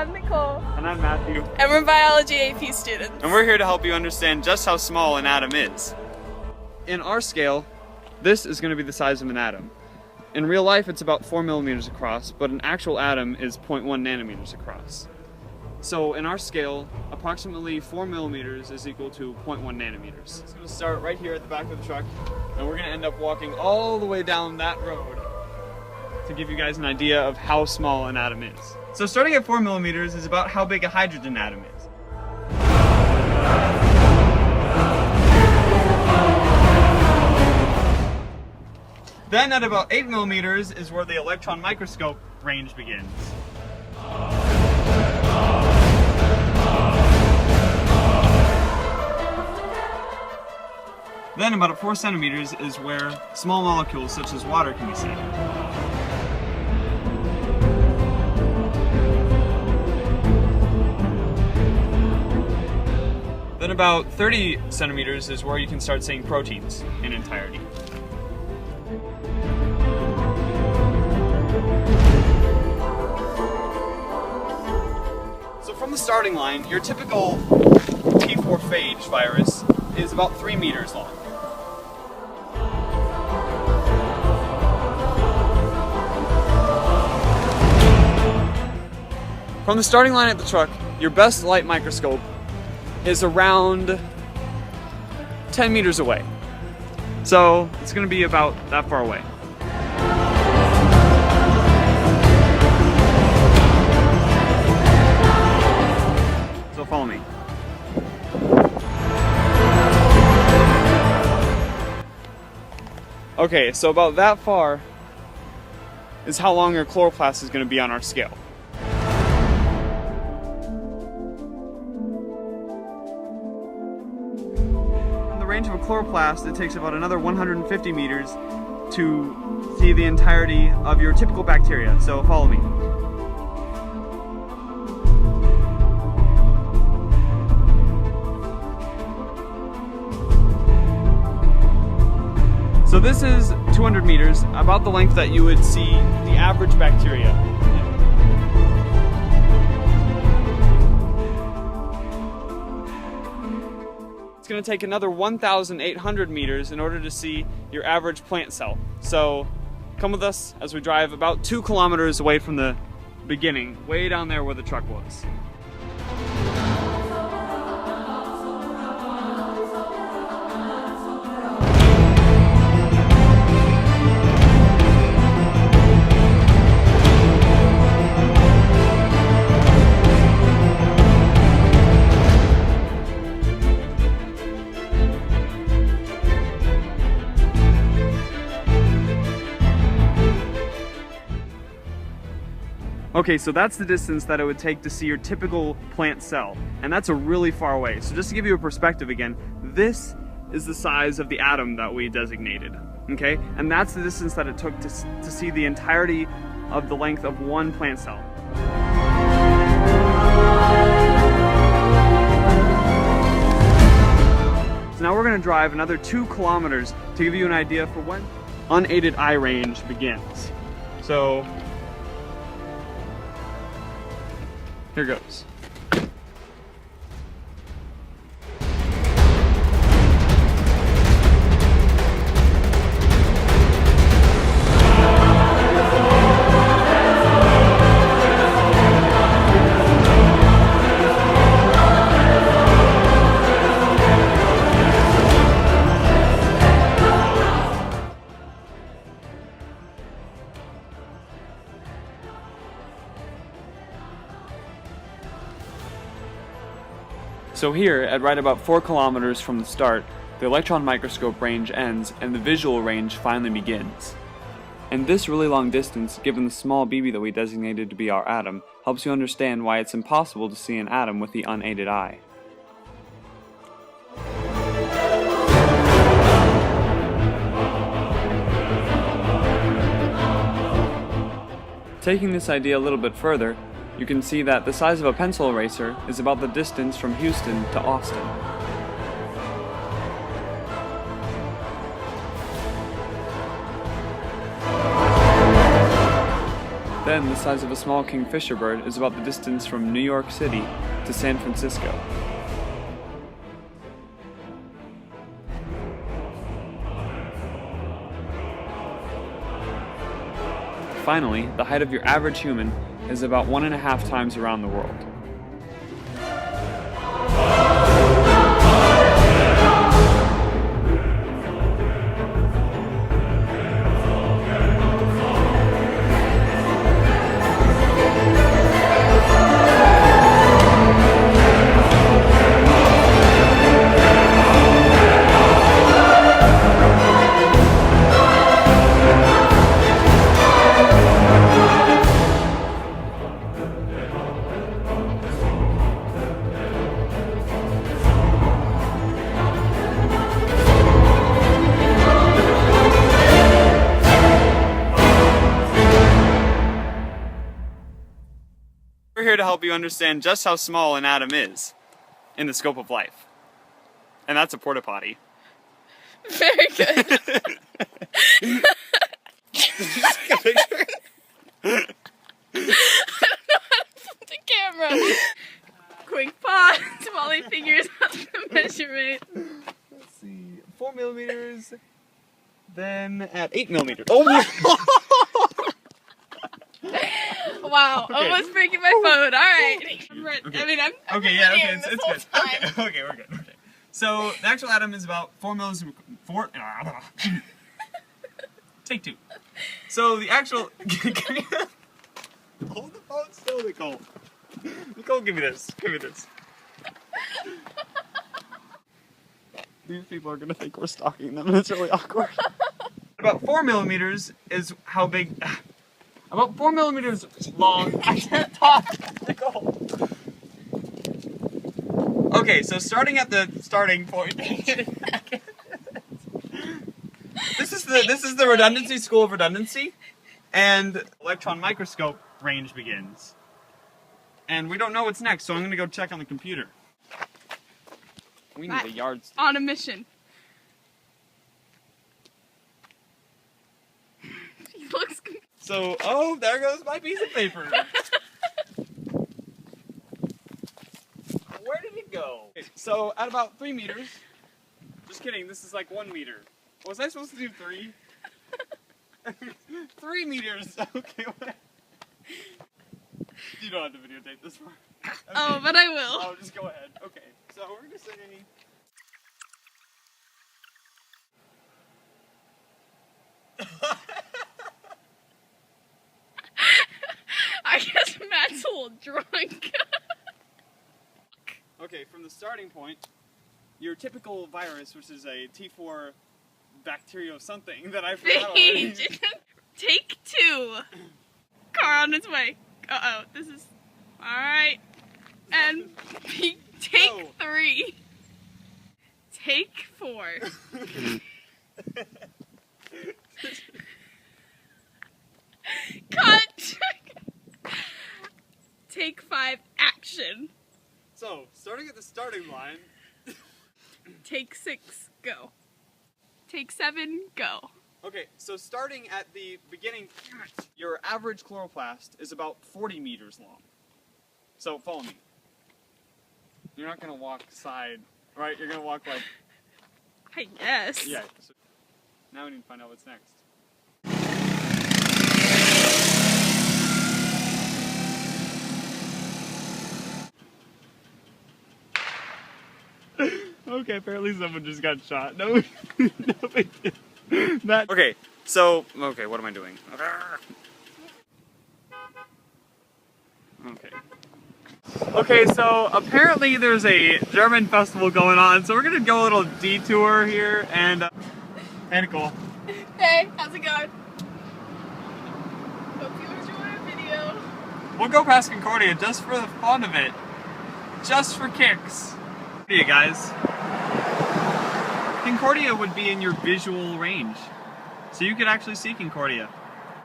I'm Nicole. And I'm Matthew. And we're biology AP students. And we're here to help you understand just how small an atom is. In our scale, this is going to be the size of an atom. In real life, it's about 4 millimeters across, but an actual atom is 0.1 nanometers across. So in our scale, approximately 4 millimeters is equal to 0.1 nanometers. It's going to start right here at the back of the truck, and we're going to end up walking all the way down that road to give you guys an idea of how small an atom is. So starting at 4 millimeters is about how big a hydrogen atom is. Then at about 8 millimeters is where the electron microscope range begins. Then about 4 centimeters is where small molecules such as water can be seen. Then about 30 centimeters is where you can start seeing proteins in entirety. So from the starting line, your typical T4 phage virus is about 3 meters long. From the starting line at the truck, your best light microscope is around 10 meters away. So it's going to be about that far away. So follow me. Okay, so about that far is how long your chloroplast is going to be on our scale. From the range of a chloroplast, it takes about another 150 meters to see the entirety of your typical bacteria. So follow me. So this is 200 meters, about the length that you would see the average bacteria. It's going to take another 1,800 meters in order to see your average plant cell. So come with us as we drive about 2 kilometers away from the beginning, way down there where the truck was. Okay, so that's the distance that it would take to see your typical plant cell, and that's a really far away. So just to give you a perspective again, this is the size of the atom that we designated, okay? And that's the distance that it took to see the entirety of the length of one plant cell. So now we're going to drive another 2 kilometers to give you an idea for when unaided eye range begins. So here goes. So here, at right about 4 kilometers from the start, the electron microscope range ends and the visual range finally begins. And this really long distance, given the small BB that we designated to be our atom, helps you understand why it's impossible to see an atom with the unaided eye. Taking this idea a little bit further, you can see that the size of a pencil eraser is about the distance from Houston to Austin. then the size of a small kingfisher bird is about the distance from New York City to San Francisco. Finally, the height of your average human is about 1.5 times around the world. We're here to help you understand just how small an atom is in the scope of life. And that's a porta potty. Very good. Did you just take a picture? I don't know how to flip the camera. Quick pause while he figures out the measurement. Let's see, 4 millimeters, then at 8 millimeters. Oh my! Wow, Okay. almost breaking my phone. Alright. I'm ready. Okay. I mean, I'm Okay, yeah, okay, this it's whole good. time. Okay, we're good. Okay. So the actual atom is about 4 millimeters. Take 2. So the actual. Hold the phone still, Nicole. Nicole, give me this. Give me this. These people are gonna think we're stalking them, and it's really awkward. About 4 millimeters is how big. About 4 millimeters long. I can't talk, Nicole. Okay, so starting at the starting point. This is the redundancy school of redundancy, and electron microscope range begins. And we don't know what's next, so I'm gonna go check on the computer. We need a yardstick. On a mission. He looks confused. So, oh, there goes my piece of paper. Where did it go? Okay, so, at about 3 meters. Just kidding, this is like 1 meter. Was I supposed to do 3? 3 meters. Okay, what? You don't have to videotape this part. Okay. Oh, but I will. Oh, just go ahead. Okay, so we're gonna say. I guess Matt's a little drunk. Okay, from the starting point, your typical virus, which is a T4 bacteria something that I forgot already. Take 2. Car on its way. Uh-oh, this is... Alright. And take No. 3. Take 4. Cut! Take 5. Action. So, starting at the starting line. Take 6. Go. Take 7. Go. Okay, so starting at the beginning, your average chloroplast is about 40 meters long. So follow me. You're not gonna walk side, right? You're gonna walk like. I guess. Yeah. So now we need to find out what's next. Okay, apparently someone just got shot. No, no big deal. That. Okay, so what am I doing? Okay. Okay, so apparently there's a German festival going on, so we're gonna go a little detour here and. Hey, Nicole. Hey, how's it going? Hope you enjoy our video. We'll go past Concordia just for the fun of it. Just for kicks. See you guys. Concordia would be in your visual range. So you could actually see Concordia.